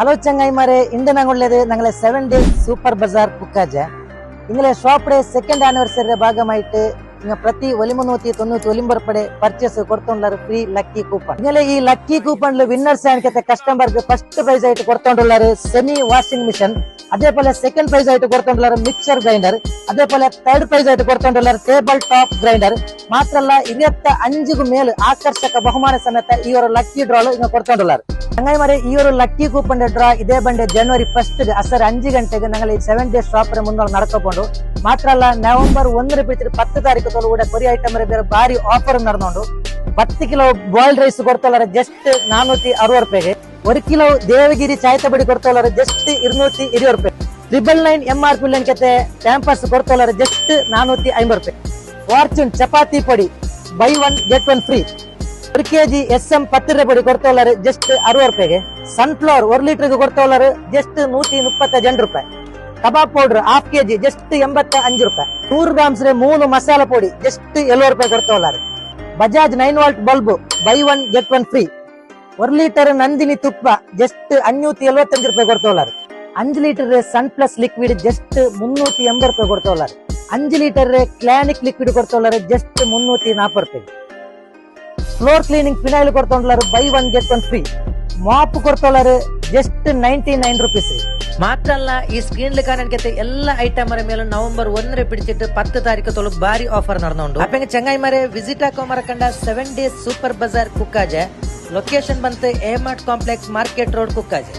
Hello ചങ്ങായിമാരെ, ഇന്ന് ഞങ്ങളുള്ളത് ഞങ്ങളെ 7 ഡേയ്സ് സൂപ്പർ ബസാർ കുക്കാജ. നിങ്ങളെ ഷോപ്പിടെ സെക്കൻഡ് ആനിവേഴ്സറിയുടെ ഭാഗമായിട്ട് നിങ്ങൾ പ്രതി 190 പർച്ചേസ് കൊടുത്തോണ്ടുള്ള ഫ്രീ ലക്കി കൂപ്പൺ. നിങ്ങളെ ഈ ലക്കി കൂപ്പണിൽ വിന്നേഴ്സ് ആയിരിക്കത്തെ കസ്റ്റമർക്ക് ഫസ്റ്റ് പ്രൈസ് ആയിട്ട് കൊടുത്തോണ്ടുള്ള സെമി വാഷിംഗ് മെഷീൻ, അതേപോലെ സെക്കൻഡ് പ്രൈസ് ആയിട്ട് കൊടുത്തോണ്ടുള്ള മിക്സർ ഗ്രൈൻഡർ, അതേപോലെ തേർഡ് പ്രൈസ് ആയിട്ട് കൊടുത്തോണ്ടുള്ള ടേബിൾ ടോപ്പ് ഗ്രൈൻഡർ. മാത്രമല്ല 25 മേൽ ആകർഷക ബഹുമാന സമയത്ത് ഈ ഒരു ലക്കി ഡ്രോള് നിങ്ങൾ കൊടുത്തോണ്ടുള്ളത്. ചങ്ങായിമാരെ, ഈ ഒരു ലക്കി കൂപ്പന്റെ ഡ്ರಾ ഇതേ ബണ്ട് January 1 അസർ 5 ಗಂಟೆಗೆ ഞങ്ങൾ ഈ 7 ಡೇಸ್ ഷോപ്പിന് മുന്നോട്ട് നടക്കപ്പോണ്ടു. മാത്രമല്ല November 1 പിടിച്ചിട്ട് 10 താരീഖത്തോടുകൂടെ കൊറി ഐറ്റം ಬೇರೆ ಭಾರಿ ಆಫರ್ നടന്നുണ്ട്. 10 കിലോ ಬಾಯ್ಲ್ಡ್ ರೈಸ್ ಕೊಡ್ತೋಲಾರೆ ಜಸ್ಟ್ 460 ರೂಪಾಯಿಗೆ. 1 ಕಿಲೋ ದೇವಗಿರಿ ಚಾಯ್ತಬಡಿ ಕೊಡ್ತೋಲಾರೆ ಜಸ್ಟ್ 220 ರೂಪಾಯಿ. 999 MRP ಲಂಕತೆ ಟ್ಯಾಂಪಸ್ ಕೊಡ್ತೋಲಾರೆ ಜಸ್ಟ್ 450 ರೂಪಾಯಿ. ಫಾರ್ಚೂನ್ ಚಪಾತಿ ಪೊಡಿ buy 1 get 1 free. 1 kg SM 10 ಪೊಡಿ ಕೊಡ್ತೋಲಾರೆ ಜಸ್ಟ್ 60 ರೂಪಾಯಿಗೆ. ಸನ್ಫ್ಲವರ್ 1 ಲೀಟರ್ ಕೊಡ್ತೋಲಾರೆ ಜಸ್ಟ್ 132 ರೂಪಾಯಿ. Kebab powder half kg just 85 ರೂಪಾಯಿ. 100 ಗ್ರಾಮ್ಸ್ 3 ಮಸಾಲಾ ಪೊಡಿ ಜಸ್ಟ್ 70 ರೂಪಾಯಿ ಕೊಡ್ತೋಲಾರೆ. Bajaj 9 volt bulb buy 1 get 1 free. 1 litre Nandini ತುಪ್ಪ ಜಸ್ಟ್ 575 ರೂಪಾಯಿ ಕೊಡ್ತೋಲಾರೆ. 5 litre Sun Plus liquid just 380 ರೂಪಾಯಿ ಕೊಡ್ತೋಲಾರೆ. 5 ಲೀಟರ್ ಕ್ಲಾನಿಕ್ ಲಿಕ್ವಿಡ್ ಕೊಡ್ತೋಲಾರೆ ಜಸ್ಟ್ 340 ರೂಪಾಯಿ. ಫ್ಲೋರ್ ಕ್ಲೀನಿಂಗ್ ಫಿನೈಲ್ ಕೊಡ್ತೋಲಾರೆ ಬೈ 1 ಗೆಟ್ 1 ಫ್ರೀ. ಮಾಪ್ ಕೊಡ್ತೋಲಾರೆ ಜಸ್ಟ್ 99 ರುಪೀಸ್. ಮಾತ್ರ ಅಲ್ಲ, ಈ ಸ್ಕ್ರೀನ್ ಕಾಣಕ್ಕೆ ಎಲ್ಲ ಐಟಮ್ ಮೇಲೆ November 1 പിടിച്ചിട്ട് 10 താരീഖത്തോളം ഭാരി ഓഫർ നടന്നുണ്ട്. അപ്പൊ ചങ്ങായിമാരെ വിസിറ്റ് ആക്കോ മറക്കണ്ട 7 ഡേയ്സ് സൂപ്പർ ബസാർ കുക്കാജ. ലൊക്കേഷൻ ಬಂತು A mart complex market road Kukkaje.